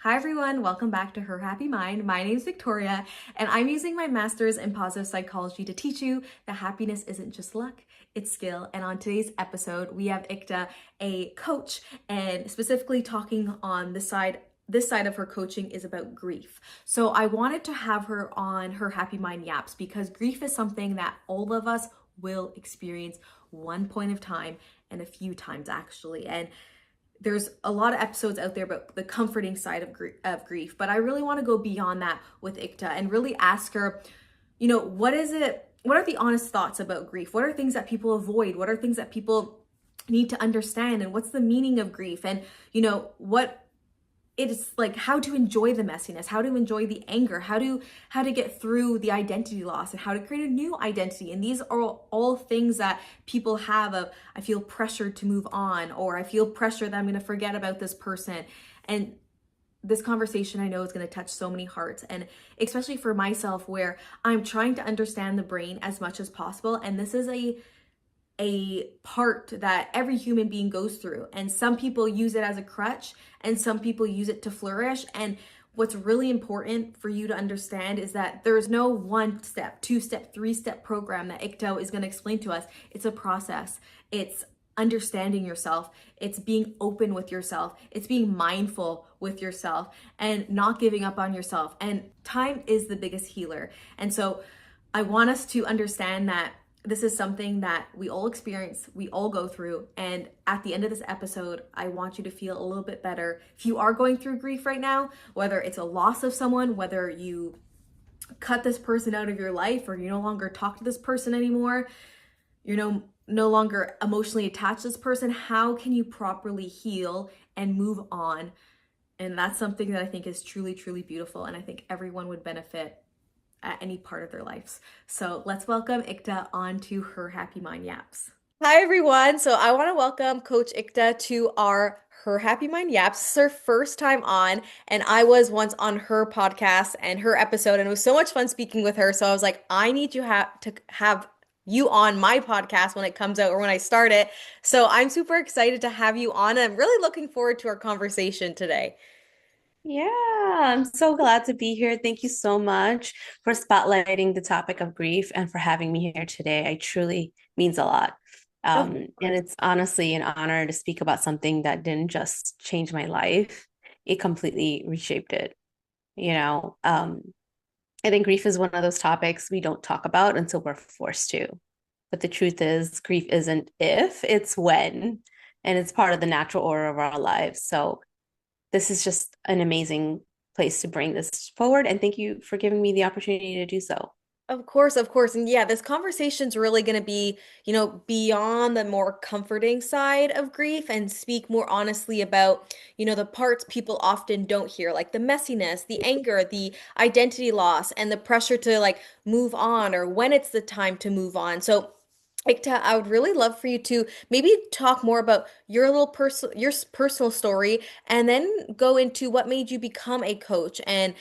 Hi everyone, welcome back to Her Happy Mind. My name is Victoria, and I'm using my master's in positive psychology to teach you that happiness isn't just luck, it's skill. And on today's episode, we have Ekta, a coach, and specifically talking on this side of her coaching is about grief. So I wanted to have her on Her Happy Mind Yaps because grief is something that all of us will experience one point of time and a few times actually. And there's a lot of episodes out there about the comforting side of grief, but I really want to go beyond that with Ikta and really ask her, what is it? What are the honest thoughts about grief? What are things that people avoid? What are things that people need to understand? And what's the meaning of grief? And, what it's like, how to enjoy the messiness, how to enjoy the anger, how to get through the identity loss, and how to create a new identity. And these are all things that people have of, I feel pressured to move on, or I feel pressure that I'm going to forget about this person. And this conversation, I know, is going to touch so many hearts, and especially for myself, where I'm trying to understand the brain as much as possible. And this is a part that every human being goes through. And some people use it as a crutch, and some people use it to flourish. And what's really important for you to understand is that there's no one step, two step, three step program that Ikto is going to explain to us. It's a process. It's understanding yourself. It's being open with yourself. It's being mindful with yourself and not giving up on yourself. And time is the biggest healer. And so I want us to understand that this is something that we all experience, we all go through. And at the end of this episode, I want you to feel a little bit better. If you are going through grief right now, whether it's a loss of someone, whether you cut this person out of your life, or you no longer talk to this person anymore, no longer emotionally attached to this person, how can you properly heal and move on? And that's something that I think is truly, truly beautiful. And I think everyone would benefit at any part of their lives. So let's welcome Ikta onto Her Happy Mind Yaps. Hi everyone. So I want to welcome Coach Ikta to our Her Happy Mind Yaps. This is her first time on, and I was once on her podcast and her episode, and it was so much fun speaking with her. So I was like, I need to have you on my podcast when it comes out or when I start it. So I'm super excited to have you on. And I'm really looking forward to our conversation today. Yeah, I'm so glad to be here. Thank you so much for spotlighting the topic of grief and for having me here today. I truly means a lot. Of And course. it's honestly an honor to speak about something that didn't just change my life, it completely reshaped it. You know, um, I think grief is one of those topics we don't talk about until we're forced to. But the truth is, grief isn't if, it's when, and it's part of the natural order of our lives. So this is just an amazing place to bring this forward. And thank you for giving me the opportunity to do so. Of course, of course. And yeah, this conversation's really going to be, beyond the more comforting side of grief and speak more honestly about, the parts people often don't hear, like the messiness, the anger, the identity loss, and the pressure to like move on or when it's the time to move on. So, Ekta, I would really love for you to maybe talk more about your personal story, and then go into what made you become a coach, and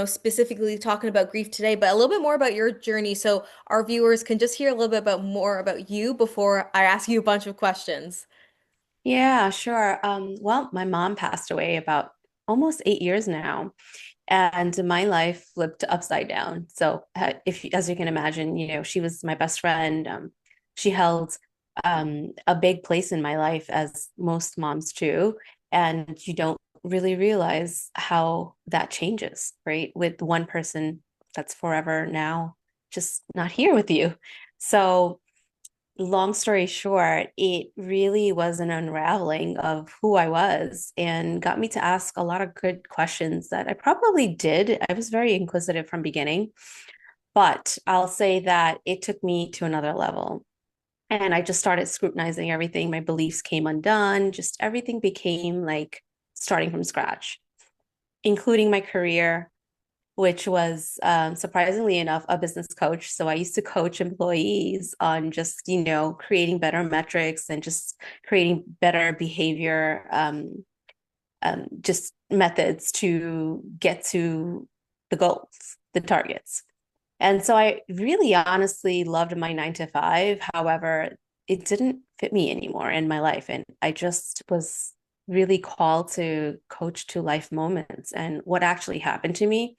specifically talking about grief today, but a little bit more about your journey so our viewers can just hear a little bit about more about you before I ask you a bunch of questions. Yeah, sure. Well, my mom passed away about almost 8 years now, and my life flipped upside down. So, if as you can imagine, she was my best friend. She held a big place in my life, as most moms do, and you don't really realize how that changes, right? With one person that's forever now just not here with you. So long story short, it really was an unraveling of who I was and got me to ask a lot of good questions that I probably did. I was very inquisitive from beginning, but I'll say that it took me to another level. And I just started scrutinizing everything. My beliefs came undone, just everything became like starting from scratch, including my career, which was surprisingly enough a business coach. So I used to coach employees on just, creating better metrics and just creating better behavior, just methods to get to the goals, the targets. And so I really honestly loved my 9 to 5. However, it didn't fit me anymore in my life. And I just was really called to coach to life moments. And what actually happened to me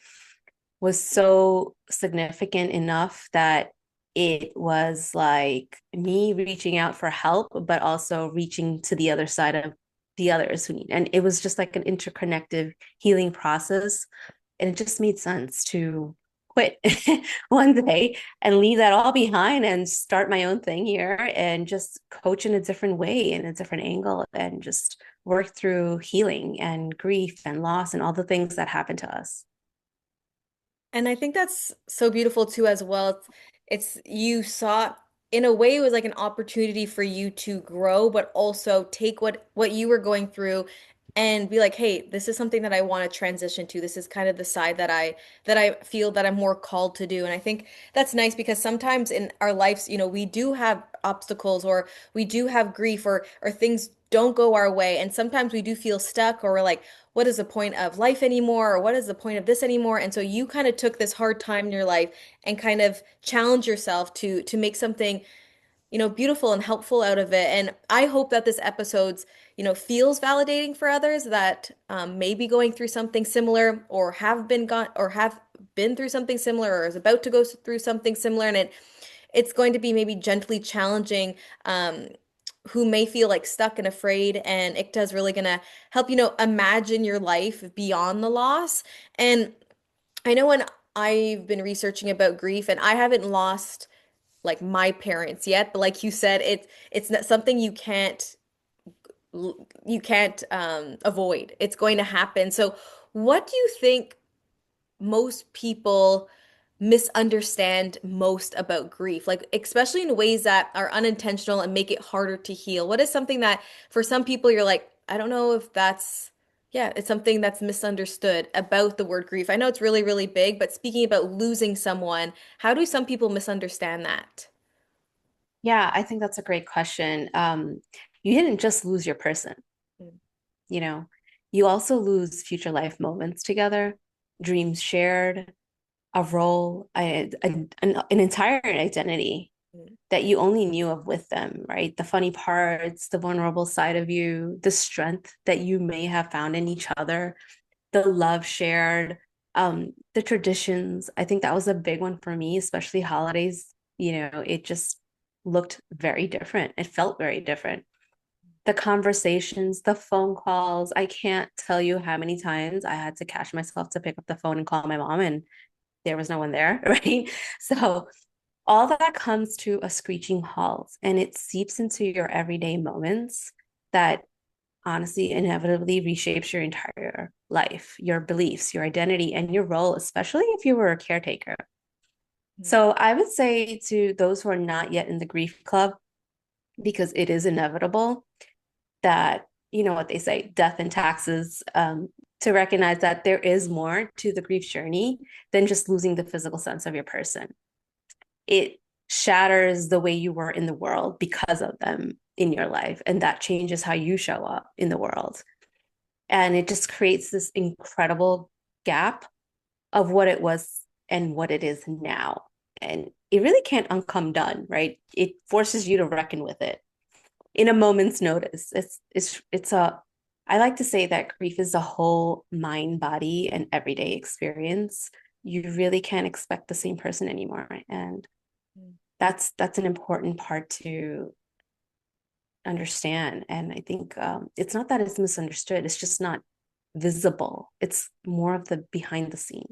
was so significant enough that it was like me reaching out for help, but also reaching to the other side of the others who need. And it was just like an interconnected healing process. And it just made sense to quit one day and leave that all behind and start my own thing here and just coach in a different way, in a different angle, and just work through healing and grief and loss and all the things that happen to us. And I think that's so beautiful too, as well. It's you saw in a way it was like an opportunity for you to grow, but also take what you were going through and be like, hey, this is something that I want to transition to. This is kind of the side that I feel that I'm more called to do. And I think that's nice because sometimes in our lives, we do have obstacles or we do have grief or things don't go our way. And sometimes we do feel stuck or we're like, what is the point of life anymore? Or what is the point of this anymore? And so you kind of took this hard time in your life and kind of challenge yourself to make something, beautiful and helpful out of it. And I hope that this episode's, feels validating for others that may be going through something similar or have been through something similar or is about to go through something similar. And it's going to be maybe gently challenging who may feel like stuck and afraid. And Ikta is really going to help, imagine your life beyond the loss. And I know when I've been researching about grief, and I haven't lost like my parents yet, but like you said, it's not something you can't avoid. It's going to happen. So what do you think most people misunderstand most about grief, like especially in ways that are unintentional and make it harder to heal? What is something that for some people you're like, I don't know if that's, yeah, it's something that's misunderstood about the word grief. I know it's really, really big, but speaking about losing someone, how do some people misunderstand that? Yeah, I think that's a great question. You didn't just lose your person, Mm, you know, you also lose future life moments together, dreams shared, a role, an entire identity mm, that you only knew of with them, right? The funny parts, the vulnerable side of you, the strength that you may have found in each other, the love shared, the traditions. I think that was a big one for me, especially holidays. It just looked very different. It felt very different. The conversations, the phone calls. I can't tell you how many times I had to catch myself to pick up the phone and call my mom, and there was no one there, right? So all that comes to a screeching halt and it seeps into your everyday moments that honestly inevitably reshapes your entire life, your beliefs, your identity, and your role, especially if you were a caretaker. mm, So I would say to those who are not yet in the grief club, because it is inevitable, that, you know what they say, death and taxes, to recognize that there is more to the grief journey than just losing the physical sense of your person. It shatters the way you were in the world because of them in your life. And that changes how you show up in the world. And it just creates this incredible gap of what it was and what it is now. And it really can't uncome done, right? It forces you to reckon with it in a moment's notice. It's a I like to say that grief is a whole mind, body, and everyday experience. You really can't expect the same person anymore. And mm. that's an important part to understand. And I think it's not that it's misunderstood, it's just not visible. It's more of the behind the scenes.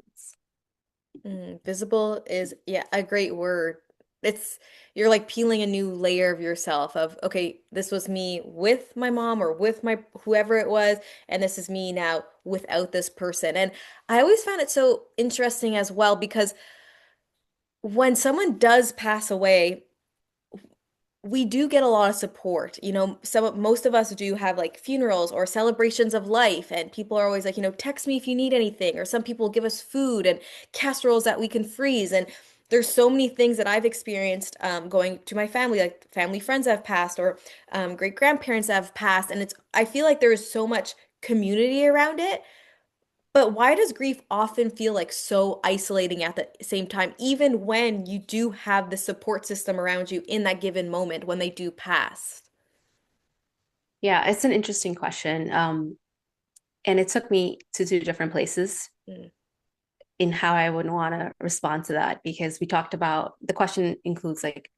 Visible is, yeah, a great word. It's you're like peeling a new layer of yourself of, okay, this was me with my mom or with my whoever it was, and this is me now without this person. And I always found it so interesting as well because when someone does pass away, we do get a lot of support. Most of us do have like funerals or celebrations of life, and people are always like, text me if you need anything. Or some people give us food and casseroles that we can freeze. And there's so many things that I've experienced going to my family, like family friends that have passed or great grandparents that have passed. And I feel like there is so much community around it. But why does grief often feel like so isolating at the same time, even when you do have the support system around you in that given moment when they do pass? Yeah, it's an interesting question. And it took me to two different places Mm, in how I would want to respond to that because we talked about the question includes like,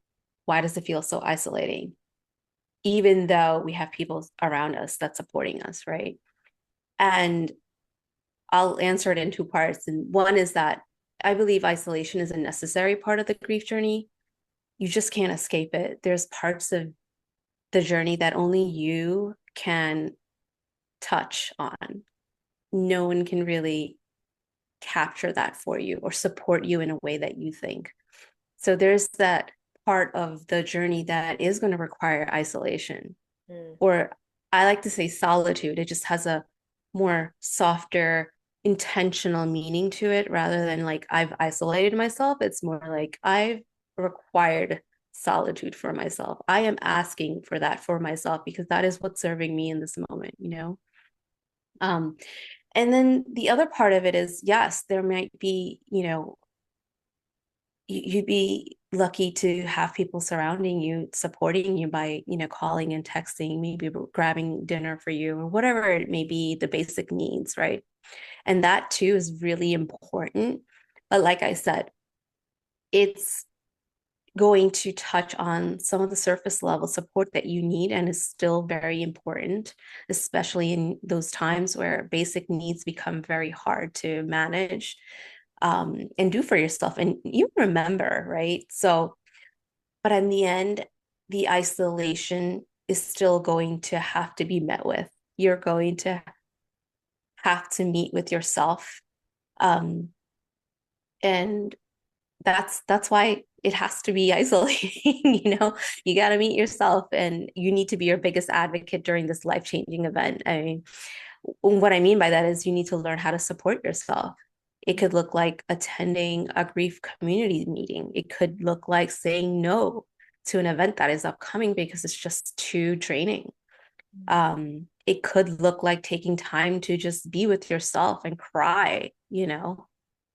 why does it feel so isolating? Even though we have people around us that's supporting us, right? And I'll answer it in two parts. And one is that I believe isolation is a necessary part of the grief journey. You just can't escape it. There's parts of the journey that only you can touch on. No one can really capture that for you or support you in a way that you think. So there's that part of the journey that is going to require isolation, mm, or I like to say solitude. It just has a more softer, intentional meaning to it rather than like I've isolated myself. It's more like I've required solitude for myself. I am asking for that for myself because that is what's serving me in this moment, you know? Um, and then the other part of it is, yes, there might be, you'd be lucky to have people surrounding you, supporting you by, calling and texting, maybe grabbing dinner for you or whatever it may be, the basic needs, right? And that too is really important. But like I said, it's going to touch on some of the surface level support that you need and is still very important, especially in those times where basic needs become very hard to manage and do for yourself. And you remember, right? So, but in the end, the isolation is still going to have to be met with. You're going to have to meet with yourself. Um, and that's why it has to be isolating. You got to meet yourself and you need to be your biggest advocate during this life-changing event. I mean, what I mean by that is you need to learn how to support yourself. It mm, could look like attending a grief community meeting. It could look like saying no to an event that is upcoming because it's just too draining. mm, It could look like taking time to just be with yourself and cry.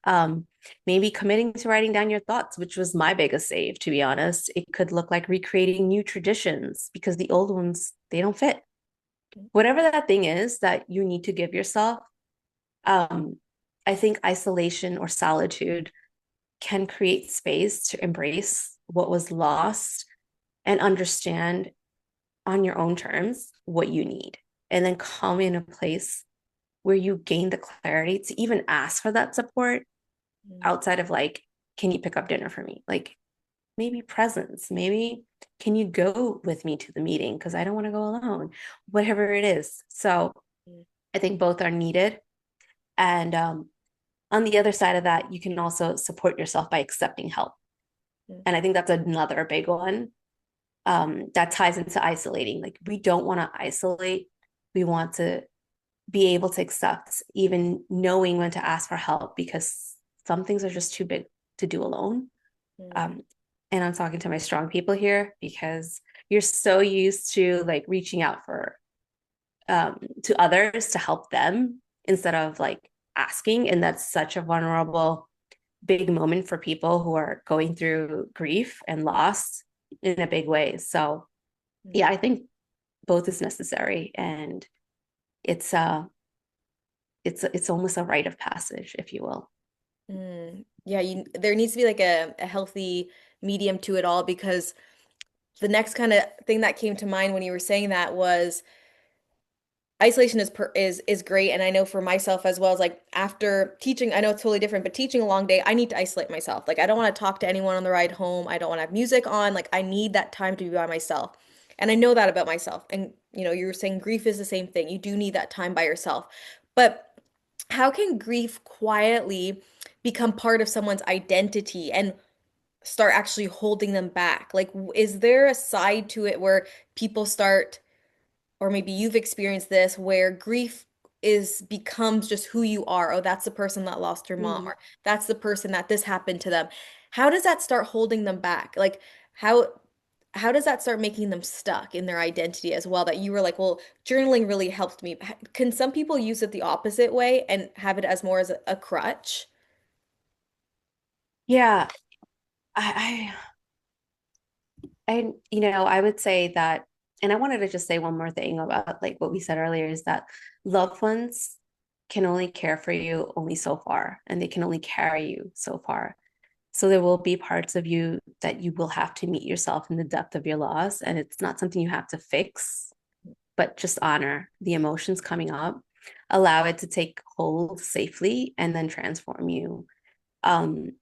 Um, Maybe committing to writing down your thoughts, which was my biggest save, to be honest. It could look like recreating new traditions because the old ones, they don't fit. mm, Whatever that thing is that you need to give yourself, um, I think isolation or solitude can create space to embrace what was lost and understand on your own terms what you need. And then come in a place where you gain the clarity to even ask for that support mm, outside of like, can you pick up dinner for me? Like maybe presence, maybe can you go with me to the meeting? Because I don't want to go alone, whatever it is. So mm, I think both are needed. And on the other side of that, you can also support yourself by accepting help. mm, And I think that's another big one that ties into isolating. Like we don't want to isolate. We want to be able to accept, even knowing when to ask for help because some things are just too big to do alone. mm, Um, and I'm talking to my strong people here because you're so used to like reaching out for to others to help them instead of like asking. And that's such a vulnerable, big moment for people who are going through grief and loss in a big way. So mm, yeah, I think both is necessary and it's it's almost a rite of passage, if you will. mm. Yeah, there needs to be like a healthy medium to it all because the next kind of thing that came to mind when you were saying that was isolation is great, and I know for myself as well as like after teaching, I know it's totally different, but teaching a long day, I need to isolate myself. Like I don't want to talk to anyone on the ride home. I don't want to have music on. Like I need that time to be by myself. And I know that about myself. And you were saying grief is the same thing. You do need that time by yourself. But how can grief quietly become part of someone's identity and start actually holding them back? Like, is there a side to it where people start, or maybe you've experienced this, where grief is becomes just who you are? Oh, that's the person that lost their mom, Mm. or that's the person that this happened to them. How does that start holding them back? Like, how does that start making them stuck in their identity as well? That you were like, well, journaling really helped me. Can some people use it the opposite way and have it as more as a crutch? Yeah, I, I would say that. And I wanted to just say one more thing about like what we said earlier is that loved ones can only care for you only so far, and they can only carry you so far. So there will be parts of you that you will have to meet yourself in the depth of your loss, and it's not something you have to fix, but just honor the emotions coming up, allow it to take hold safely, and then transform you. Um,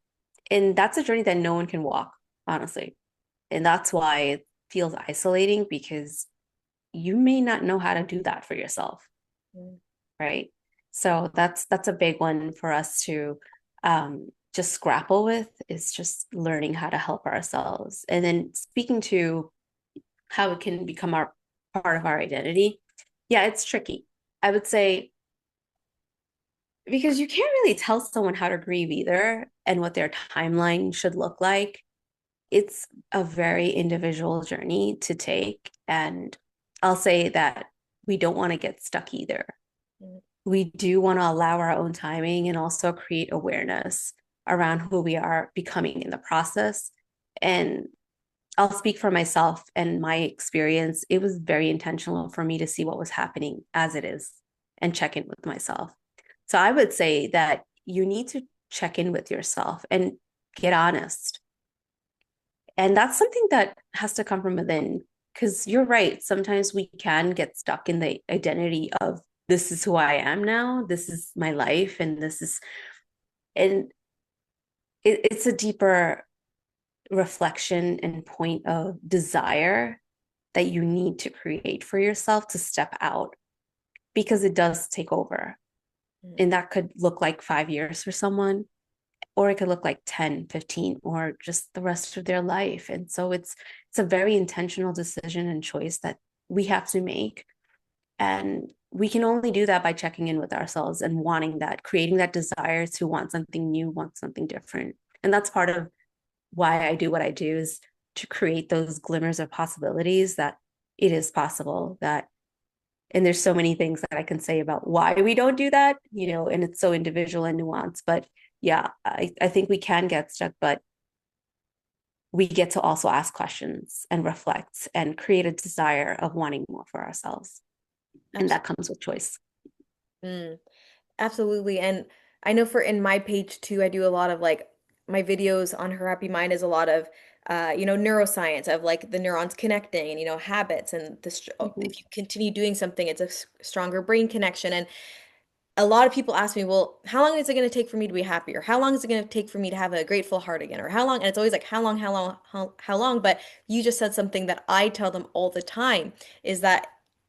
and that's a journey that no one can walk, honestly. And that's why it feels isolating because you may not know how to do that for yourself, Mm. right? So that's a big one for us to just grapple with is just learning how to help ourselves. And then speaking to how it can become our part of our identity. Yeah, it's tricky. I would say because you can't really tell someone how to grieve either and what their timeline should look like. It's a very individual journey to take. And I'll say that we don't want to get stuck either. Mm. We do want to allow our own timing and also create awareness around who we are becoming in the process. And I'll speak for myself and my experience. It was very intentional for me to see what was happening as it is and check in with myself. So I would say that you need to check in with yourself and get honest. And that's something that has to come from within. Because you're right. Sometimes we can get stuck in the identity of this is who I am now, this is my life, and and it's a deeper reflection and point of desire that you need to create for yourself to step out because it does take over. Mm. And that could look like 5 years for someone, or it could look like 10, 15, or just the rest of their life. And so it's a very intentional decision and choice that we have to make. And we can only do that by checking in with ourselves and wanting that, creating that desire to want something new, want something different. And that's part of why I do what I do is to create those glimmers of possibilities that it is possible that and there's so many things that I can say about why we don't do that, and it's so individual and nuanced. But yeah, I think we can get stuck, but we get to also ask questions and reflect and create a desire of wanting more for ourselves. And that comes with choice. Absolutely. Absolutely. And I know for in my page too, I do a lot of like my videos on Her Happy Mind is a lot of neuroscience of like the neurons connecting and habits and Mhm. if you continue doing something, it's a stronger brain connection. And a lot of people ask me, well, how long is it going to take for me to be happy? Or how long is it going to take for me to have a grateful heart again? Or how long? And it's always like, how long, how long, how long? But you just said something that I tell them all the time is that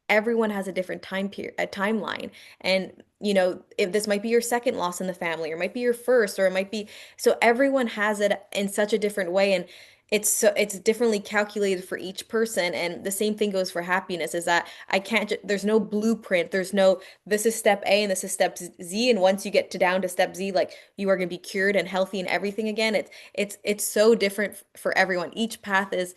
everyone has a different time period, a timeline. And, if this might be your second loss in the family, or might be your first, or it might be, so everyone has it in such a different way. And it's differently calculated for each person. And the same thing goes for happiness is that I can't, there's no blueprint. There's no, this is step A and this is step Z. And once you get to down to step Z, like you are going to be cured and healthy and everything again. It's so different for everyone. Each path is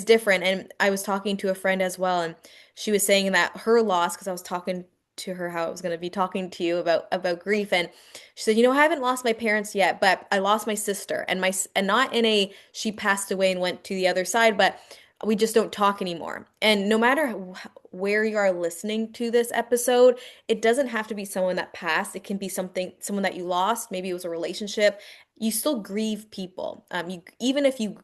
different. And I was talking to a friend as well, and she was saying that her loss, because I was talking to her how I was going to be talking to you about grief, and she said, I haven't lost my parents yet, but I lost my sister, and not in a she passed away and went to the other side, but we just don't talk anymore. And no matter where you are listening to this episode, it doesn't have to be someone that passed. It can be someone that you lost. Maybe it was a relationship. You still grieve people. Even if you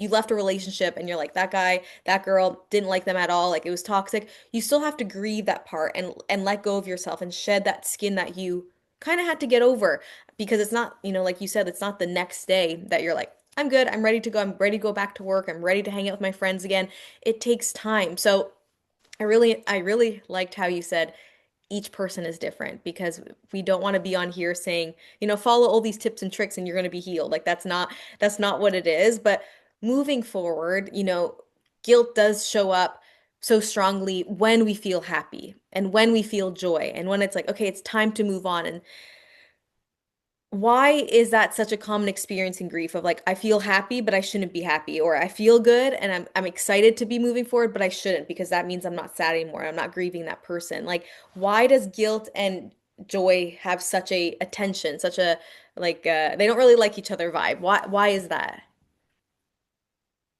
left a relationship and you're like that guy, that girl didn't like them at all, like it was toxic, you still have to grieve that part and let go of yourself and shed that skin that you kind of had to get over because it's not, like you said, it's not the next day that you're like, I'm good, I'm ready to go, I'm ready to go back to work, I'm ready to hang out with my friends again. It takes time. So I really liked how you said each person is different because we don't want to be on here saying, follow all these tips and tricks and you're going to be healed. Like that's not what it is. But moving forward, guilt does show up so strongly when we feel happy and when we feel joy and when it's like, okay, it's time to move on. And why is that such a common experience in grief of like I feel happy but I shouldn't be happy, or I feel good and I'm excited to be moving forward but I shouldn't because that means I'm not sad anymore. I'm not grieving that person. Like why does guilt and joy have such a tension, such a like they don't really like each other vibe? Why is that?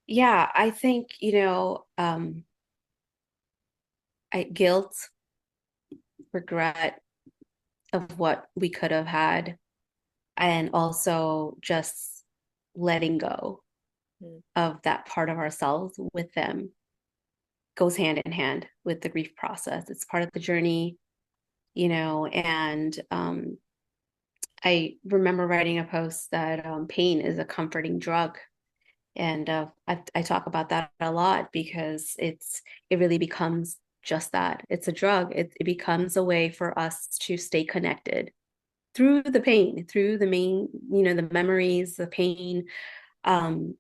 Yeah, I think, guilt, regret of what we could have had, and also just letting go Mm, of that part of ourselves with them goes hand in hand with the grief process. It's part of the journey, and I remember writing a post that pain is a comforting drug. And I talk about that a lot because it really becomes just that. It's a drug. It becomes a way for us to stay connected through the pain, through the main, the memories, the pain, um,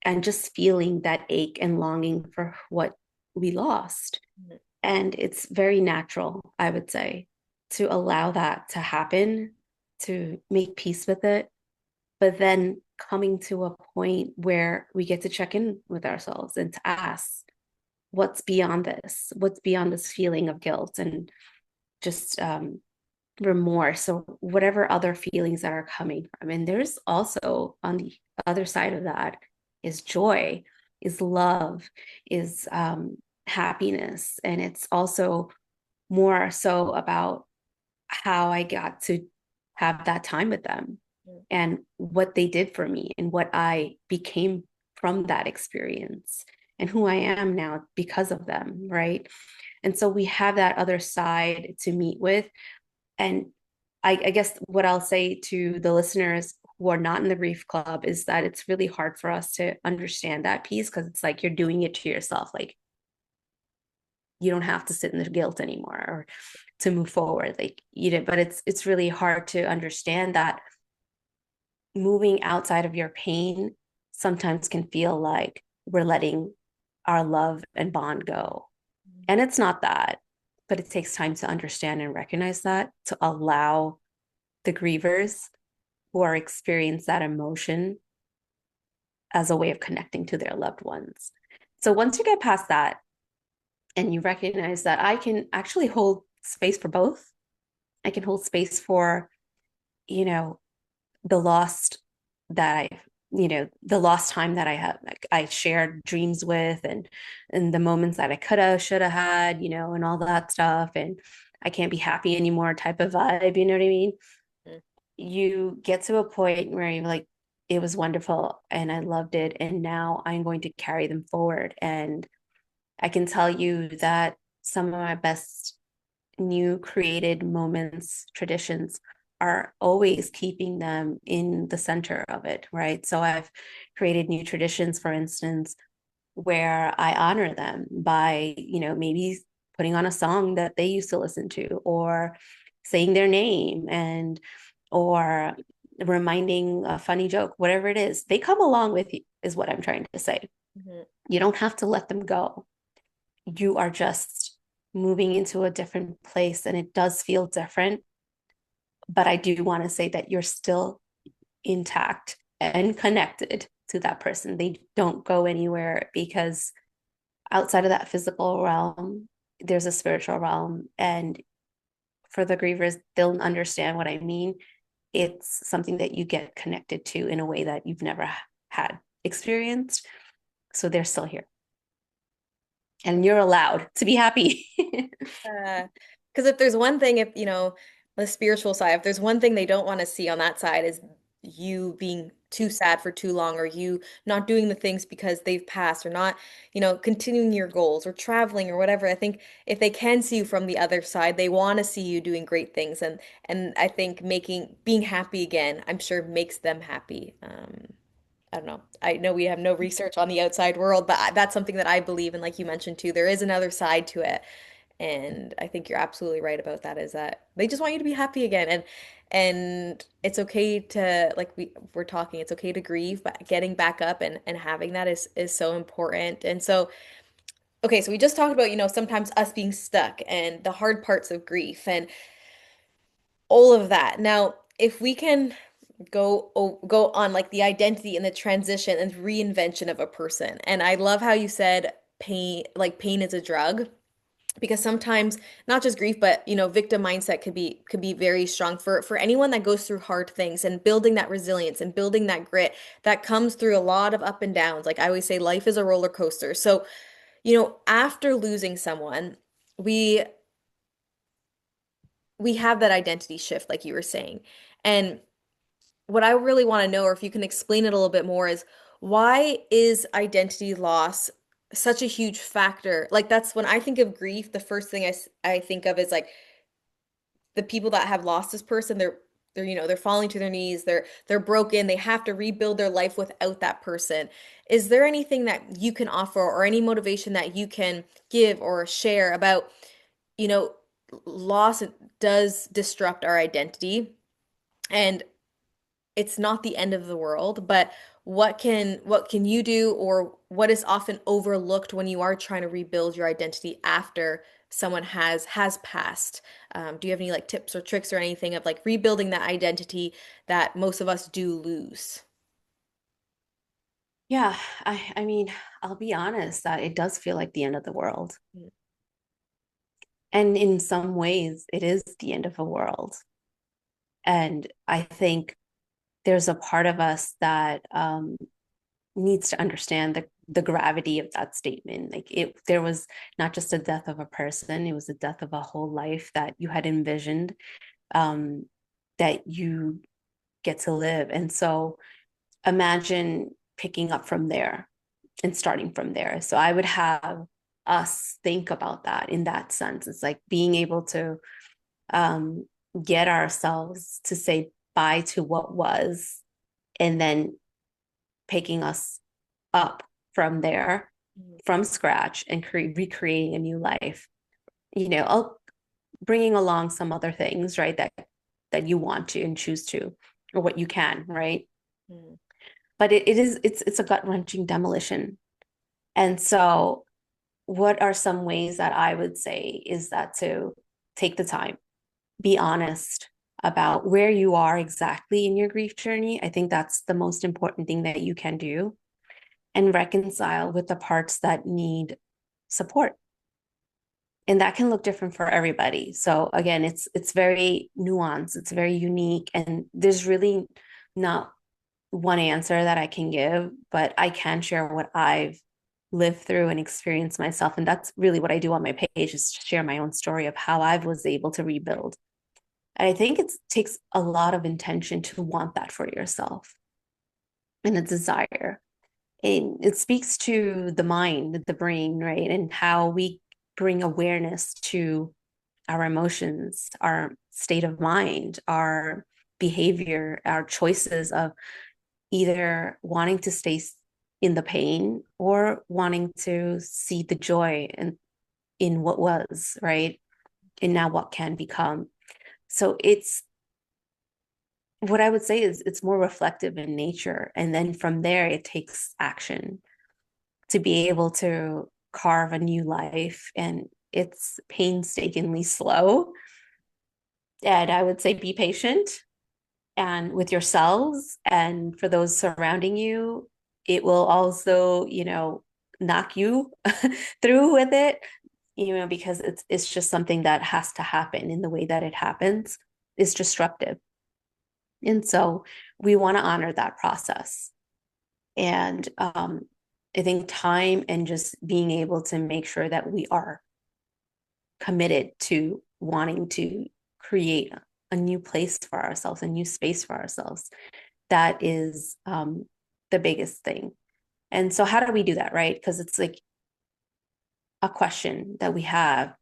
and just feeling that ache and longing for what we lost. mm, And it's very natural, I would say, to allow that to happen, to make peace with it, but then coming to a point where we get to check in with ourselves and to ask, what's beyond this? What's beyond this feeling of guilt and just remorse or whatever other feelings that are coming from? And there's also on the other side of that is joy, is love, is happiness. And it's also more so about how I got to have that time with them mm, and what they did for me and what I became from that experience and who I am now because of them, right? And so we have that other side to meet with. And I guess what I'll say to the listeners who are not in the grief club is that it's really hard for us to understand that piece because it's like you're doing it to yourself. Like you don't have to sit in the guilt anymore or to move forward. Like you know, but it's really hard to understand that moving outside of your pain sometimes can feel like we're letting our love and bond go. mm. And it's not that, but it takes time to understand and recognize that to allow the grievers who are experiencing that emotion as a way of connecting to their loved ones. So once you get past that and you recognize that I can actually hold space for both, I can hold space for, you know, the lost that the lost time that I had, like I shared dreams with and the moments that I could have, should have had, and all that stuff. And I can't be happy anymore type of vibe, you know what I mean? Mm. You get to a point where you're like, it was wonderful and I loved it. And now I'm going to carry them forward. And I can tell you that some of my best new created moments, traditions are always keeping them in the center of it, right? So I've created new traditions, for instance, where I honor them by, maybe putting on a song that they used to listen to or saying their name and or reminding a funny joke, whatever it is, they come along with you, is what I'm trying to say. Mhm. You don't have to let them go. You are just moving into a different place and it does feel different. But I do want to say that you're still intact and connected to that person. They don't go anywhere because outside of that physical realm, there's a spiritual realm. And for the grievers, they'll understand what I mean. It's something that you get connected to in a way that you've never had experienced. So they're still here. And you're allowed to be happy. Because if there's one thing, if the spiritual side, if there's one thing they don't want to see on that side is you being too sad for too long, or you not doing the things because they've passed, or not, continuing your goals or traveling or whatever. I think if they can see you from the other side, they want to see you doing great things, and I think being happy again, I'm sure makes them happy. I don't know. I know we have no research on the outside world, but that's something that I believe in. Like you mentioned too, there is another side to it. And I think you're absolutely right about that, is that they just want you to be happy again. And it's okay to, like we're talking, it's okay to grieve, but getting back up and having that is so important. And so, okay, so we just talked about, sometimes us being stuck and the hard parts of grief and all of that. Now, if we can go on like the identity and the transition and reinvention of a person. And I love how you said pain is a drug, because sometimes not just grief, but victim mindset could be very strong for anyone that goes through hard things, and building that resilience and building that grit that comes through a lot of up and downs. Like I always say, life is a roller coaster. So after losing someone, we we have that identity shift, like you were saying. And what I really want to know, or if you can explain it a little bit more, is why is identity loss such a huge factor? Like that's when I think of grief, the first thing I think of is like the people that have lost this person, they're they're falling to their knees, they're broken, they have to rebuild their life without that person. Is there anything that you can offer or any motivation that you can give or share about, you know, loss does disrupt our identity and it's not the end of the world, but what can you do or what is often overlooked when you are trying to rebuild your identity after someone has passed? Do you have any like tips or tricks or anything of like rebuilding that identity that most of us do lose? Yeah, I mean, I'll be honest that it does feel like the end of the world. Mm, And in some ways, it is the end of the world. And I think there's a part of us that needs to understand the gravity of that statement. Like there was not just a death of a person, it was the death of a whole life that you had envisioned, um, that you get to live. And so imagine picking up from there and starting from there. So I would have us think about that in that sense. It's like being able to um, get ourselves to say bye to what was, and then picking us up from there, mm, from scratch, and recreating a new life. I'll bringing along some other things, right? That you want to and choose to, or what you can, right? mm, But it's a gut wrenching demolition. And so, what are some ways that I would say is that to take the time, be honest about where you are exactly in your grief journey. I think that's the most important thing that you can do, and reconcile with the parts that need support. And that can look different for everybody. So again, it's very nuanced, it's very unique, and there's really not one answer that I can give, but I can share what I've lived through and experienced myself. And that's really what I do on my page, is to share my own story of how I was able to rebuild. And I think it takes a lot of intention to want that for yourself, and a desire. And it speaks to the mind, the brain, right? And how we bring awareness to our emotions, our state of mind, our behavior, our choices of either wanting to stay in the pain or wanting to see the joy in what was, right? And now what can become. So it's what I would say is it's more reflective in nature. And then from there, it takes action to be able to carve a new life. And it's painstakingly slow. And I would say be patient and with yourselves and for those surrounding you. It will also, knock you through with it, because it's just something that has to happen in the way that it happens. It's disruptive. And so we want to honor that process. And I think time and just being able to make sure that we are committed to wanting to create a new place for ourselves, a new space for ourselves. That is the biggest thing. And so, how do we do that, right? Because it's like a question that we have.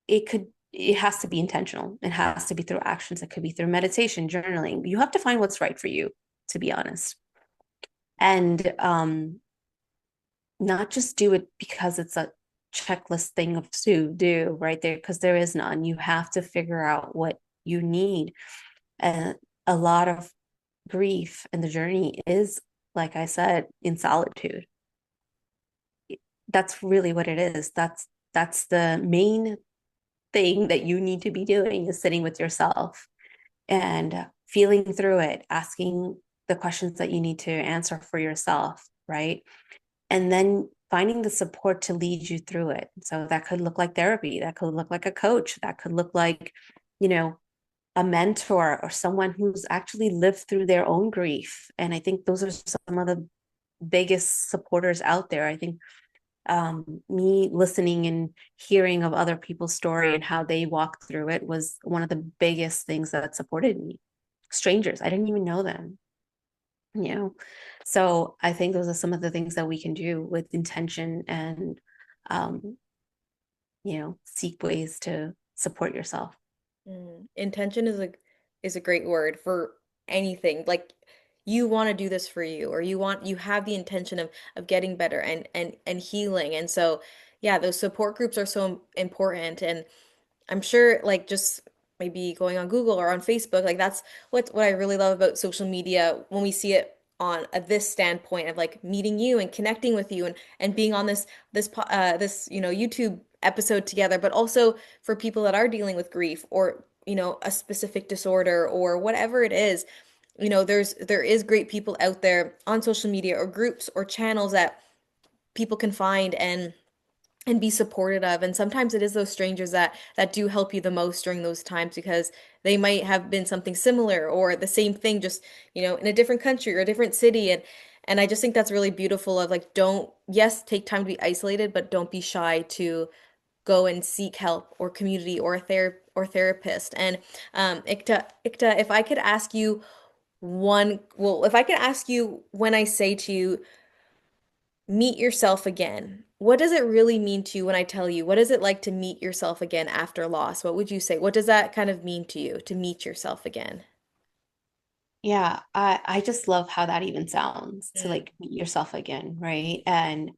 It has to be intentional. It has to be through actions. It could be through meditation, journaling. You have to find what's right for you, to be honest. And not just do it because it's a checklist thing of to do right there, because there is none. You have to figure out what you need. And a lot of grief and the journey is, like I said, in solitude. That's really what it is. That's the main thing that you need to be doing, is sitting with yourself and feeling through it, asking the questions that you need to answer for yourself, right? And then finding the support to lead you through it. So that could look like therapy, that could look like a coach, that could look like, you know, a mentor or someone who's actually lived through their own grief. And I think those are some of the biggest supporters out there. I think Me listening and hearing of other people's story and how they walked through it was one of the biggest things that supported me. Strangers, I didn't even know them, you know. So I think those are some of the things that we can do with intention and, um, seek ways to support yourself. Intention is a great word for anything. Like you want to do this for you, or you have the intention of getting better and healing. And so yeah, those support groups are so important. And I'm sure like just maybe going on Google or on Facebook, like that's what I really love about social media when we see it on this standpoint of like meeting you and connecting with you and being on this YouTube episode together, but also for people that are dealing with grief or a specific disorder or whatever it is, there is great people out there on social media or groups or channels that people can find and be supported of. And sometimes it is those strangers that do help you the most during those times because they might have been something similar or the same thing, just in a different country or a different city. And I just think that's really beautiful of like, don't, yes, take time to be isolated, but don't be shy to go and seek help or community or a therapist. And Ikta, if I could ask you if I could ask you, when I say to you meet yourself again, what does it really mean to you when I tell you, what is it like to meet yourself again after loss? What would you say? What does that kind of mean to you to meet yourself again? Yeah, I just love how that even sounds to Mm, like meet yourself again, right? And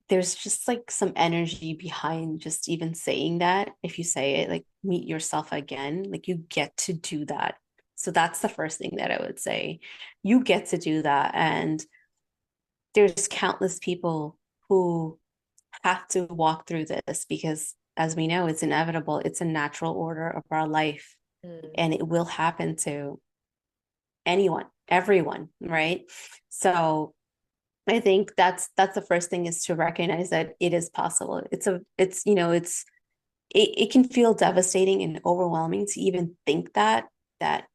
there's just like some energy behind just even saying that. If you say it, like meet yourself again, like you get to do that. So that's the first thing that I would say. You get to do that. And there's countless people who have to walk through this because, as we know, it's inevitable. It's a natural order of our life, mm, and it will happen to anyone, everyone, right? So I think that's the first thing, is to recognize that it is possible. It can feel devastating and overwhelming to even think that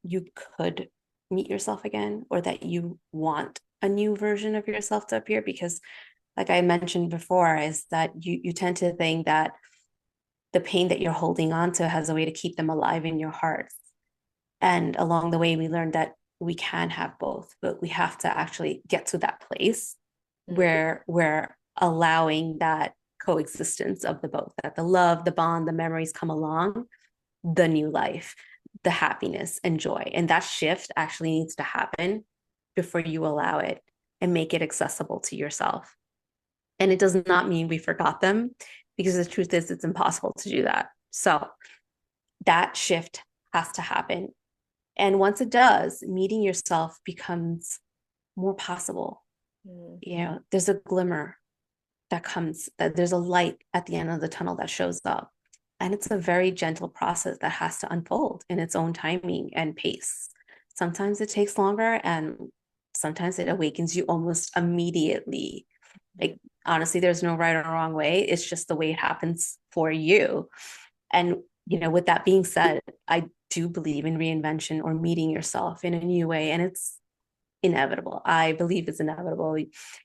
you could meet yourself again, or that you want a new version of yourself to appear, because like I mentioned before, is that you tend to think that the pain that you're holding on to has a way to keep them alive in your heart. And along the way, we learned that we can have both, but we have to actually get to that place mm, where we're allowing that coexistence of the both, that the love, the bond, the memories come along, the new life, the happiness and joy. And that shift actually needs to happen before you allow it and make it accessible to yourself. And it does not mean we forgot them, because the truth is it's impossible to do that. So that shift has to happen. And once it does, meeting yourself becomes more possible. mm, There's a glimmer that comes, that there's a light at the end of the tunnel that shows up. And it's a very gentle process that has to unfold in its own timing and pace. Sometimes it takes longer, and sometimes it awakens you almost immediately. mm, Like, honestly, there's no right or wrong way. It's just the way it happens for you. And, with that being said, I do believe in reinvention, or meeting yourself in a new way. And it's inevitable. I believe it's inevitable.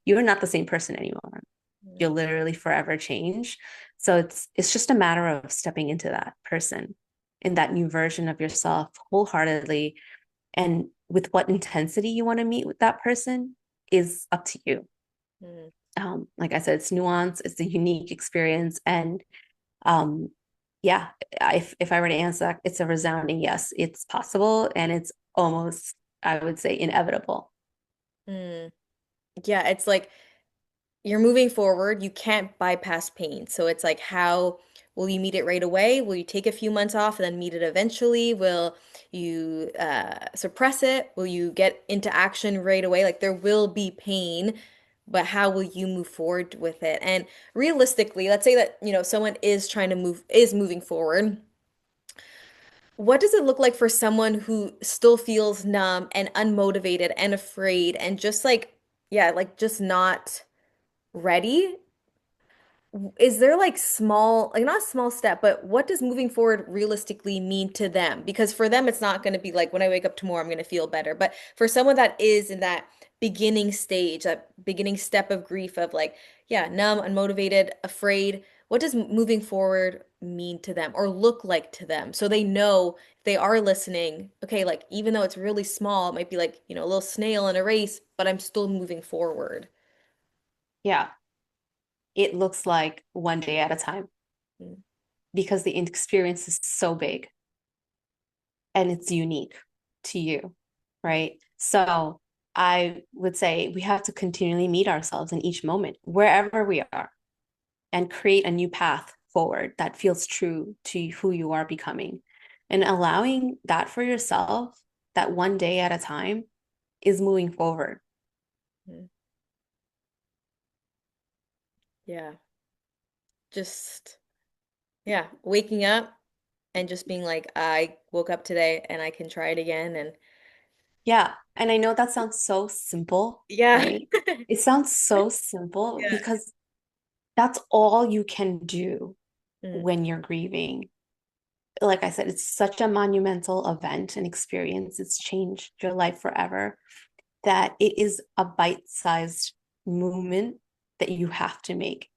You're not the same person anymore. mm, You'll literally forever change. So it's just a matter of stepping into that person, in that new version of yourself wholeheartedly. And with what intensity you want to meet with that person is up to you. mm. Like I said, it's nuance, it's a unique experience. And um, yeah, if I were to answer that, it's a resounding yes. It's possible, and it's almost, I would say, inevitable. Mm. Yeah, it's like you're moving forward, you can't bypass pain. So it's like, how will you meet it right away? Will you take a few months off and then meet it eventually? Will you suppress it? Will you get into action right away? Like there will be pain, but how will you move forward with it? And realistically, let's say that, someone is moving forward. What does it look like for someone who still feels numb and unmotivated and afraid and just like, yeah, like just not ready? Is there like small, like not a small step, but what does moving forward realistically mean to them? Because for them, it's not going to be like when I wake up tomorrow, I'm going to feel better. But for someone that is in that beginning stage, that beginning step of grief of like, yeah, numb, unmotivated, afraid. What does moving forward mean to them or look like to them? So they know if they are listening, okay, like even though it's really small, it might be like, a little snail in a race, but I'm still moving forward. Yeah, it looks like one day at a time Mm, because the experience is so big and it's unique to you, right? So I would say we have to continually meet ourselves in each moment, wherever we are, and create a new path forward that feels true to who you are becoming. And allowing that for yourself, that one day at a time, is moving forward. mm. Yeah, just yeah, waking up and just being like, I woke up today and I can try it again. And Yeah. And I know that sounds so simple, yeah, right? It sounds so simple yeah. because that's all you can do Mm, when you're grieving. Like I said, it's such a monumental event and experience. It's changed your life forever that it is a bite-sized movement that you have to make.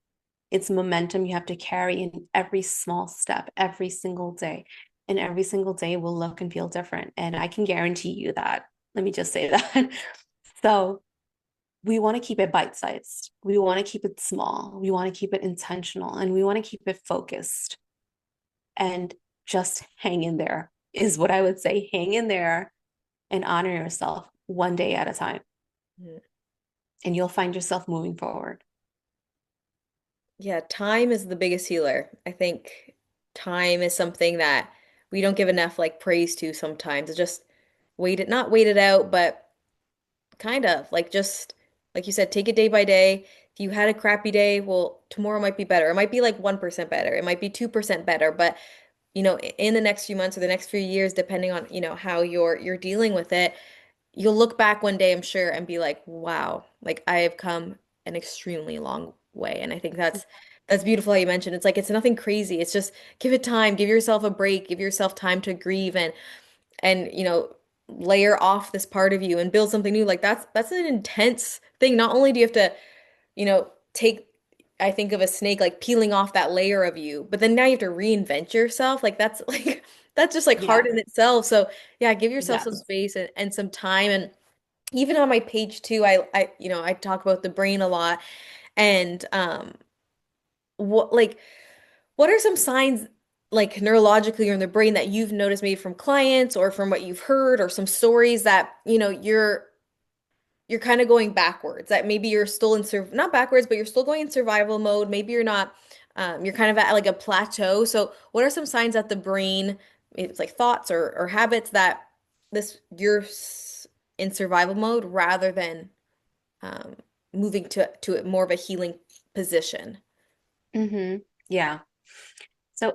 It's momentum you have to carry in every small step, every single day. And every single day will look and feel different. And I can guarantee you that. Let me just say that. So we want to keep it bite-sized. We want to keep it small. We want to keep it intentional. And we want to keep it focused. And just hang in there is what I would say. Hang in there and honor yourself one day at a time. mm. And you'll find yourself moving forward. Yeah, time is the biggest healer. I think time is something that we don't give enough like praise to sometimes. It's just not wait it out, but kind of like just like you said, take it day by day. If you had a crappy day, well, tomorrow might be better. It might be like 1% better. It might be 2% better, but in the next few months or the next few years, depending on, how you're dealing with it, you'll look back one day, I'm sure, and be like, wow, like I have come an extremely long way. And I think that's beautiful how you mentioned. It's like it's nothing crazy. It's just give it time, give yourself a break, give yourself time to grieve and layer off this part of you and build something new. Like that's an intense thing. Not only do you have to, take I think of a snake like peeling off that layer of you, but then now you have to reinvent yourself. Like that's like that's just like hard Yeah. in itself. So yeah, give yourself some Yes. space and some time. And even on my page too, I talk about the brain a lot. And what are some signs like neurologically or in the brain that you've noticed maybe from clients or from what you've heard or some stories that, you're kind of going backwards, that maybe you're still in not backwards, but you're still going in survival mode. Maybe you're not, you're kind of at like a plateau. So what are some signs that the brain, maybe it's like thoughts or habits that in survival mode rather than um, moving to more of a healing position? Yeah. So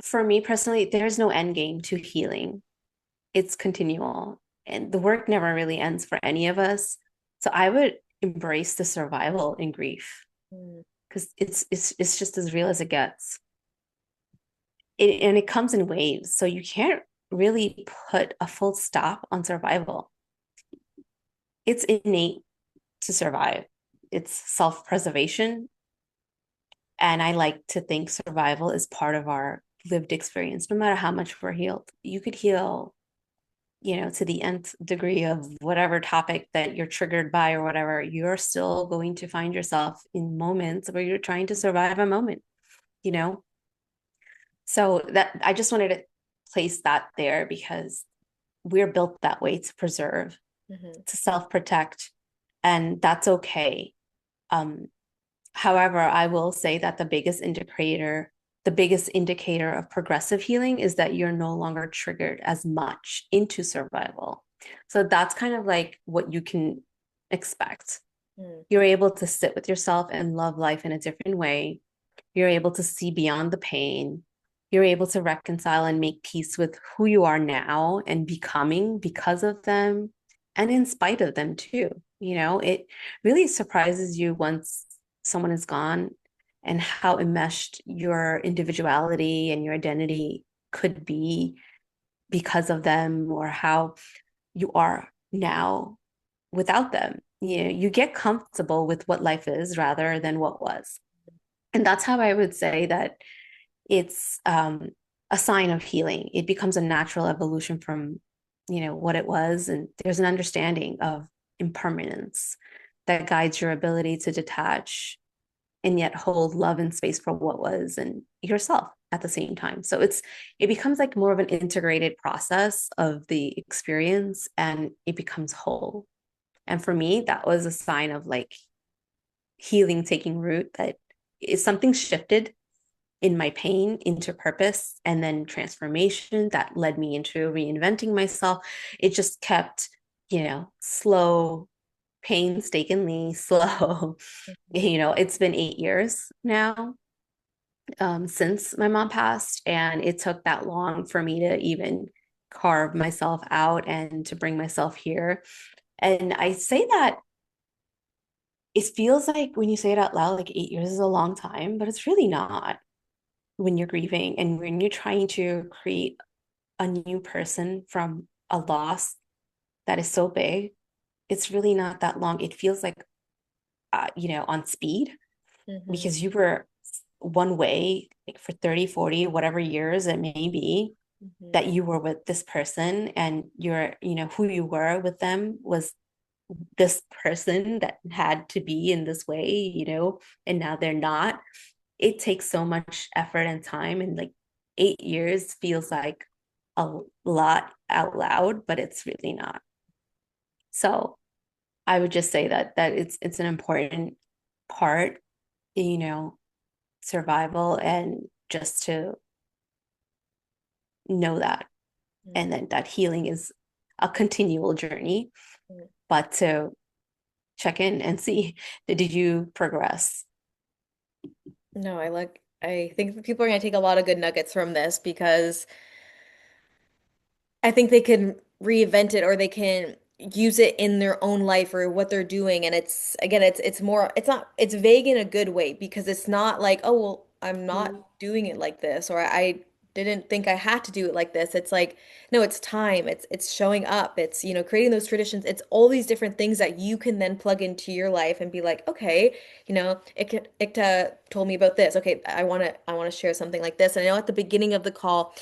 for me personally, there's no end game to healing. It's continual, and the work never really ends for any of us. So I would embrace the survival in grief Mm, because it's just as real as it gets. And it comes in waves, so you can't really put a full stop on survival. It's innate to survive. It's self-preservation, and I like to think survival is part of our lived experience, no matter how much we're healed. You could heal, to the nth degree of whatever topic that you're triggered by or whatever, you're still going to find yourself in moments where you're trying to survive a moment, you mm, know? So that I just wanted to place that there because we're built that way to preserve, mhm, to self-protect, and that's okay. Um, However, I will say that the biggest indicator of progressive healing is that you're no longer triggered as much into survival. So that's kind of like what you can expect. mm, You're able to sit with yourself and love life in a different way. You're able to see beyond the pain. You're able to reconcile and make peace with who you are now and becoming because of them and in spite of them too. It really surprises you once someone is gone and how enmeshed your individuality and your identity could be because of them or how you are now without them. you get comfortable with what life is rather than what was. And that's how I would say that it's a sign of healing. It becomes a natural evolution from, what it was. And there's an understanding of impermanence that guides your ability to detach and yet hold love and space for what was and yourself at the same time. So it becomes like more of an integrated process of the experience and it becomes whole. And for me, that was a sign of like healing taking root, that is something shifted in my pain into purpose and then transformation that led me into reinventing myself. It just kept, slow, painstakingly slow. It's been 8 years now, since my mom passed, and it took that long for me to even carve myself out and to bring myself here. And I say that it feels like when you say it out loud, like 8 years is a long time, but it's really not when you're grieving and when you're trying to create a new person from a loss that is so big. It's really not that long. It feels like, on speed, Mm-hmm. because you were one way like for 30, 40, whatever years it may be Mm-hmm. that you were with this person, and who you were with them was this person that had to be in this way, and now they're not. It takes so much effort and time, and like 8 years feels like a lot out loud, but it's really not. So I would just say that it's an important part, you know survival, and just to know that, and then that healing is a continual journey, Mm-hmm. but to check in and see, did you progress. No, I think that people are going to take a lot of good nuggets from this because I think they can reinvent it or they can use it in their own life or what they're doing. And it's again, it's more it's not it's vague in a good way because it's not like, oh well, I'm not doing it like this or I didn't think I had to do it like this. It's like, no, it's time. It's showing up. It's, creating those traditions. It's all these different things that you can then plug into your life and be like, okay, Ikta told me about this. Okay, I want to share something like this. And I know at the beginning of the call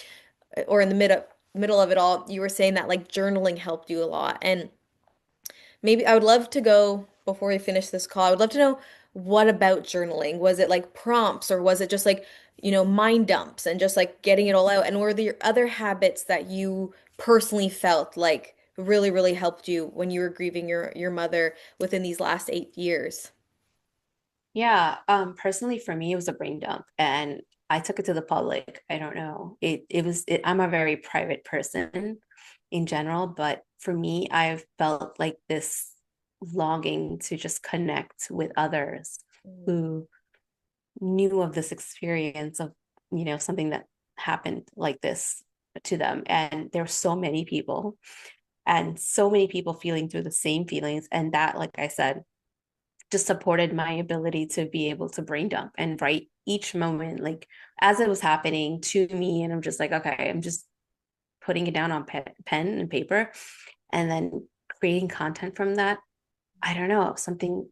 or in the middle of it all, you were saying that like journaling helped you a lot. And maybe I would love to go before we finish this call. I would love to know what about journaling? Was it like prompts or was it just like, mind dumps and just like getting it all out? And were there other habits that you personally felt like really, really helped you when you were grieving your mother within these last 8 years? Yeah, personally for me it was a brain dump, and I took it to the public. I don't know. I'm a very private person in general, but for me I've felt like this longing to just connect with others Mm, who knew of this experience of, something that happened like this to them. And there were so many people, and so many people feeling through the same feelings. And that, like I said, just supported my ability to be able to brain dump and write each moment, like as it was happening to me. And I'm just like, okay, I'm just putting it down on pen and paper, and then creating content from that. I don't know, something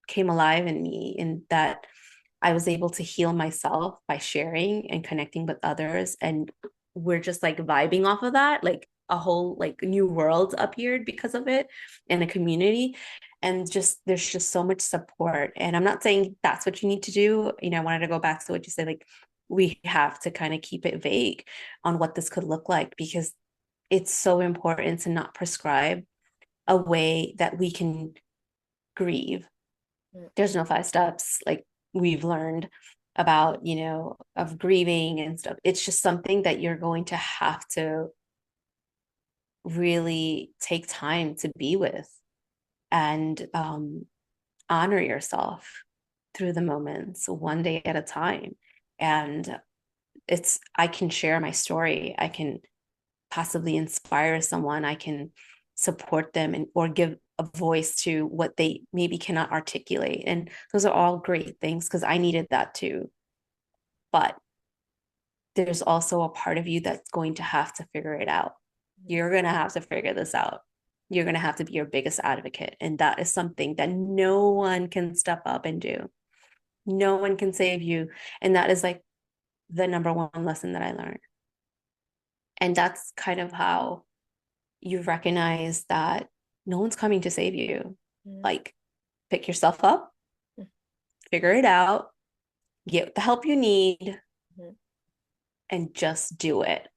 came alive in me, in that I was able to heal myself by sharing and connecting with others. And we're just like vibing off of that. Like a whole like new world appeared because of it in a community. And just there's just so much support. And I'm not saying that's what you need to do. I wanted to go back to what you said, like we have to kind of keep it vague on what this could look like, because it's so important to not prescribe a way that we can grieve. mm, There's no 5 steps like we've learned about, of grieving and stuff. It's just something that you're going to have to really take time to be with, and honor yourself through the moments one day at a time. And I can share my story. I can possibly inspire someone. I can support them, and or give a voice to what they maybe cannot articulate. And those are all great things, because I needed that too. But there's also a part of you that's going to have to figure it out. mm. You're going to have to figure this out. you're going to have to be your biggest advocate. And that is something that no one can step up and do. No one can save you. And that is like the number one lesson that I learned. And that's kind of how you recognize that no one's coming to save you. Mhm. Like, pick yourself up, figure it out, get the help you need, Mhm. and just do it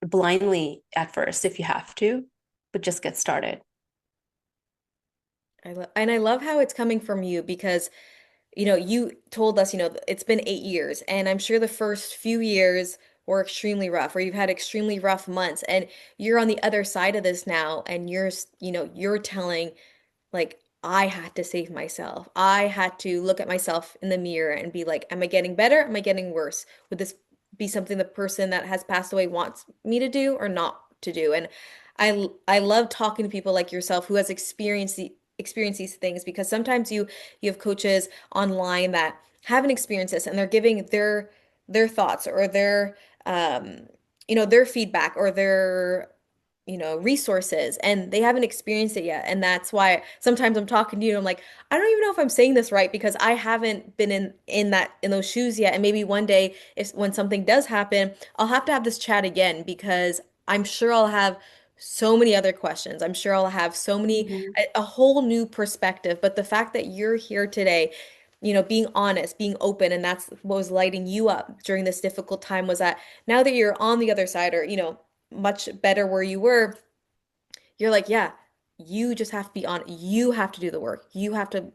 blindly at first if you have to, but just get started. And I love how it's coming from you because you told us, it's been 8 years, and I'm sure the first few years were extremely rough, or you've had extremely rough months, and you're on the other side of this now, and you're telling, like, I had to save myself. I had to look at myself in the mirror and be like, am I getting better? Am I getting worse? Would this be something the person that has passed away wants me to do or not to do? And I love talking to people like yourself who has experienced these things, because sometimes you have coaches online that haven't experienced this, and they're giving their thoughts, or um their feedback, or their resources, and they haven't experienced it yet. And that's why sometimes I'm talking to you and I'm like, I don't even know if I'm saying this right, because I haven't been in those shoes yet. And maybe one day, if when something does happen, I'll have to have this chat again, because I'm sure I'll have so many other questions. I'm sure I'll have so many Mhm. a whole new perspective. But the fact that you're here today, being honest, being open, and that's what was lighting you up during this difficult time, was that now that you're on the other side, or much better where you were, you're like, yeah, you just have to be on, you have to do the work. You have to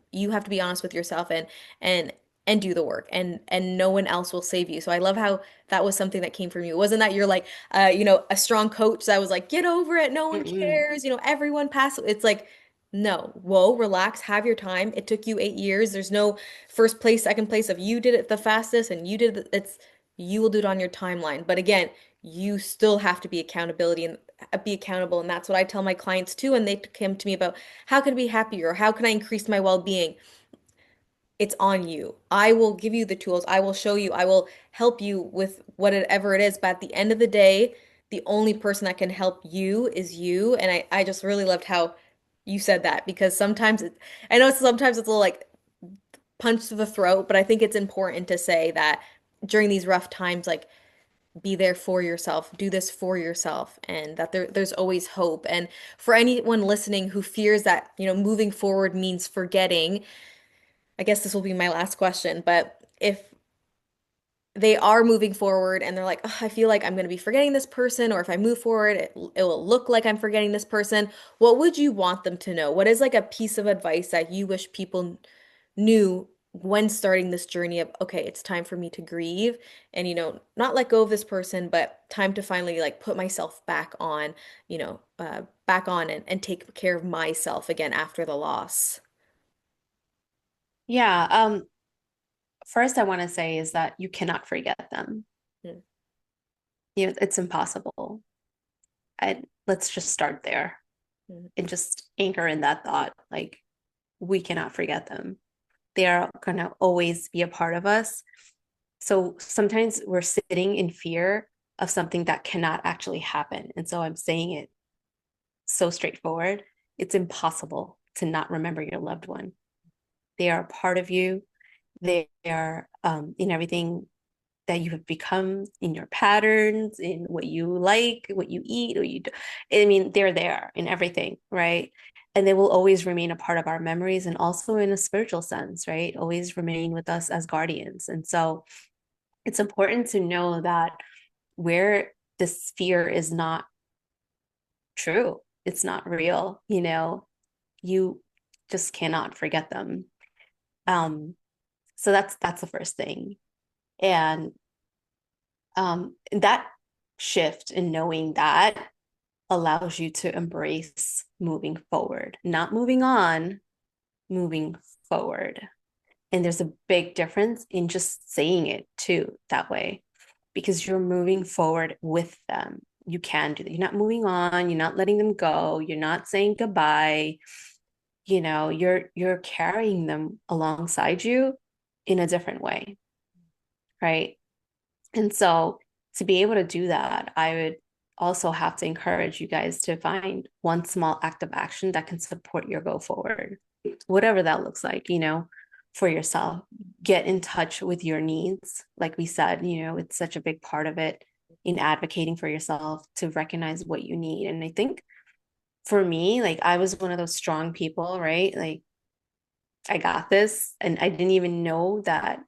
be honest with yourself, and and do the work, and no one else will save you. So I love how that was something that came from you. It wasn't that you're like a strong coach that was like, get over it, no one Mm-mm. cares, everyone passes. It's like, no, whoa, relax, have your time. It took you 8 years. There's no first place, second place. If you did it the fastest and you will do it on your timeline. But again, you still have to be accountable. And that's what I tell my clients too. And they come to me about, how can I be happier? Or how can I increase my well-being? It's on you. I will give you the tools. I will show you. I will help you with whatever it is. But at the end of the day, the only person that can help you is you. And I just really loved how you said that, because I know sometimes it's a little like punch to the throat, but I think it's important to say that during these rough times, like, be there for yourself, do this for yourself, and that there's always hope. And for anyone listening who fears that, moving forward means forgetting, I guess this will be my last question, but if they are moving forward and they're like, "Ugh, I feel like I'm going to be forgetting this person, or if I move forward, it will look like I'm forgetting this person," what would you want them to know? What is like a piece of advice that you wish people knew when starting this journey of, okay, it's time for me to grieve, and, not let go of this person, but time to finally like put myself back on, and take care of myself again after the loss? Yeah. First, I want to say is that you cannot forget them. Mm, It's impossible. And let's just start there mm, and just anchor in that thought. Like, we cannot forget them. They are going to always be a part of us. So sometimes we're sitting in fear of something that cannot actually happen. And so I'm saying it so straightforward. It's impossible to not remember your loved one. They are a part of you. They are in everything that you have become, in your patterns, in what you like, what you eat, what you do. I mean, they're there in everything, right? And they will always remain a part of our memories, and also in a spiritual sense, right? Always remain with us as guardians. And so it's important to know that where this fear is not true, it's not real, you just cannot forget them. Um, so that's the first thing. And that shift in knowing that allows you to embrace moving forward, not moving on, moving forward. And there's a big difference in just saying it too that way, because you're moving forward with them. You can do that. You're not moving on, you're not letting them go, you're not saying goodbye. You're carrying them alongside you in a different way, right? And so to be able to do that, I would also have to encourage you guys to find one small act of action that can support your go forward, whatever that looks like, for yourself. Get in touch with your needs. Like we said, it's such a big part of it in advocating for yourself to recognize what you need. And I think for me, like I was one of those strong people, right? Like I got this. And I didn't even know that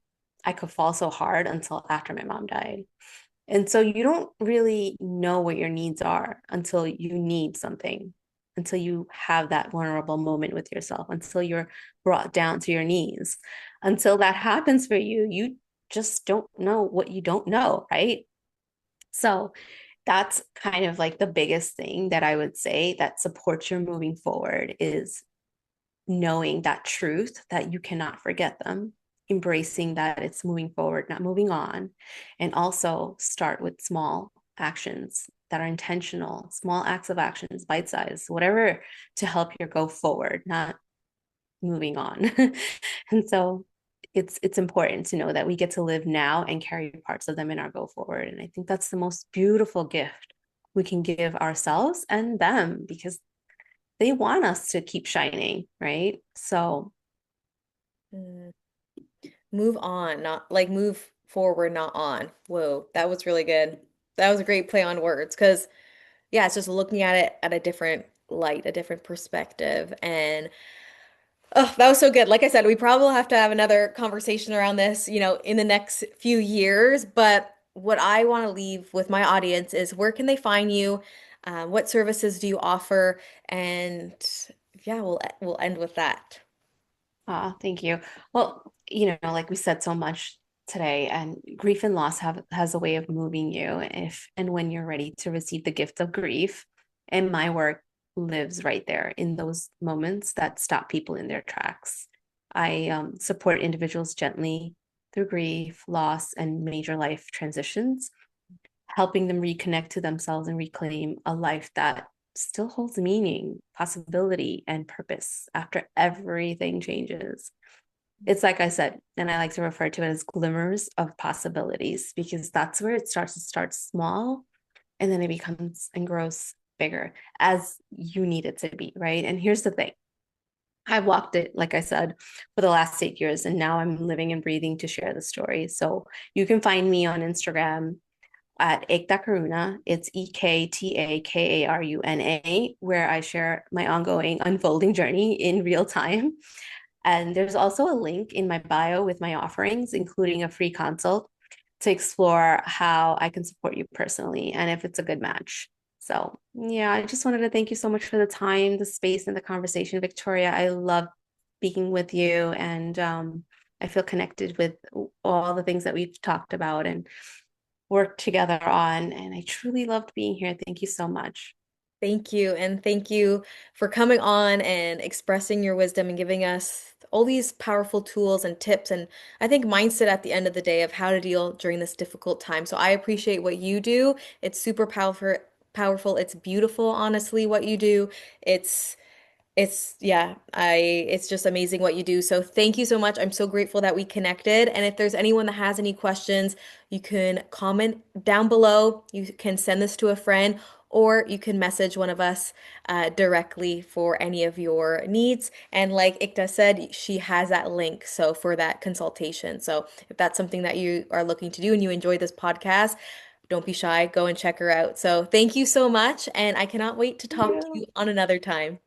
I could fall so hard until after my mom died. And so you don't really know what your needs are until you need something, until you have that vulnerable moment with yourself, until you're brought down to your knees. Until that happens for you, you just don't know what you don't know, right? So that's kind of like the biggest thing that I would say that supports your moving forward is knowing that truth that you cannot forget them, embracing that it's moving forward, not moving on, and also start with small actions that are intentional, small acts of actions, bite size, whatever to help you go forward, not moving on. And so it's important to know that we get to live now and carry parts of them in our go forward. And I think that's the most beautiful gift we can give ourselves and them because they want us to keep shining, right? So, Mm. Move on, not like move forward, not on. Whoa, that was really good. That was a great play on words because, yeah, it's just looking at it at a different light, a different perspective. And oh, that was so good. Like I said, we probably will have to have another conversation around this, in the next few years. But what I want to leave with my audience is where can they find you? What services do you offer? And yeah, we'll end with that. thank you. Well, like we said so much today, and grief and loss has a way of moving you if and when you're ready to receive the gift of grief. And my work lives right there in those moments that stop people in their tracks. I support individuals gently through grief, loss, and major life transitions, helping them reconnect to themselves and reclaim a life that still holds meaning, possibility, and purpose after everything changes. It's like I said, and I like to refer to it as glimmers of possibilities because that's where it starts small and then it becomes and grows bigger as you need it to be, right? And here's the thing. I've walked it, like I said, for the last 8 years, and now I'm living and breathing to share the story. So you can find me on Instagram at Ekta Karuna. It's EKTAKARUNA, where I share my ongoing unfolding journey in real time. And there's also a link in my bio with my offerings, including a free consult to explore how I can support you personally and if it's a good match. So, yeah, I just wanted to thank you so much for the time, the space, and the conversation, Victoria. I love speaking with you, and I feel connected with all the things that we've talked about and worked together on. And I truly loved being here. Thank you so much. Thank you. And thank you for coming on and expressing your wisdom and giving us all these powerful tools and tips. And I think mindset at the end of the day of how to deal during this difficult time. So I appreciate what you do. It's super powerful. It's beautiful, honestly, what you do. It's yeah, it's just amazing what you do. So thank you so much. I'm so grateful that we connected. And if there's anyone that has any questions, you can comment down below. You can send this to a friend, or you can message one of us directly for any of your needs. And like Ikta said, she has that link so for that consultation. So if that's something that you are looking to do and you enjoy this podcast, don't be shy, go and check her out. So thank you so much, and I cannot wait to talk to Yeah. you on another time.